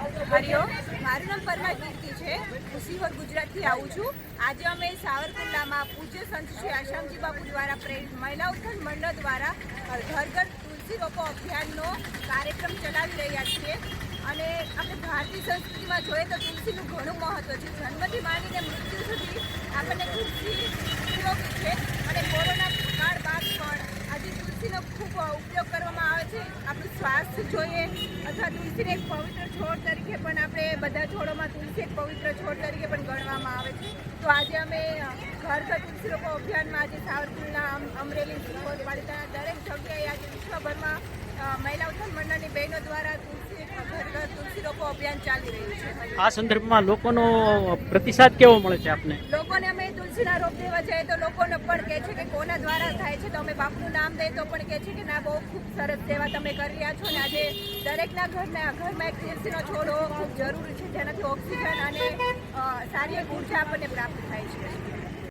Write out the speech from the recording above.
હરિઓમ, મારું નામ પરમાર કીર્તિ છે. હું સિહોર ગુજરાતથી આવું છું. આજે અમે સાવરકુંડલામાં પૂજ્ય સંત શ્રી આશામજી બાપુ દ્વારા પ્રેરિત મહિલા ઉત્થાન મંડળ દ્વારા ઘર ઘર તુલસી રોપો અભિયાનનો કાર્યક્રમ ચલાવી રહ્યા છીએ. અને આપણે ભારતીય સંસ્કૃતિમાં જોઈએ તો તુલસીનું ઘણું મહત્ત્વ છે. જન્મથી માંડીને મૃત્યુ સુધી આપણને તુલસી ઉપયોગી છે. અને કોરોના કાળ બાદ પણ આજે તુલસીનો ખૂબ ઉપયોગ કરવામાં આવે છે. આપણું સ્વાસ્થ્ય જોઈએ અથવા તુલસીને એક પવિત્ર છોડ તરીકે પણ આપણે બધા છોડોમાં તુલસી એક પવિત્ર છોડ તરીકે પણ ગણવામાં આવે છે. તો આજે અમે ઘર ઘર તુલસી રોપો અભિયાનમાં આજે સાવરકુંડલા, અમરેલી, સિહોર, પાલિતાણા દરેક જગ્યાએ આજે વિશ્વભરમાં મહિલા ઉત્થાન મંડળની બહેનો દ્વારા ઘર ઘર તુલસી રોપો અભિયાન ચાલી રહ્યું છે. આ સંદર્ભમાં લોકોનો પ્રતિસાદ કેવો મળે છે આપને? લોકોને અમે તુલસીના રોપ દેવા જઈએ તો લોકોને પણ કહે છે કે કોના દ્વારા થાય છે, તો અમે બાપુનું નામ દઈએ તો પણ કહે છે કે ના, બહુ ખૂબ સરસ સેવા તમે કરી રહ્યા છો. ને આજે દરેકના ઘરમાં એક તુલસીનો છોડ હોવો ખૂબ જરૂરી છે, જેનાથી ઓક્સિજન અને સારી એક ઉર્જા આપણને પ્રાપ્ત થાય છે.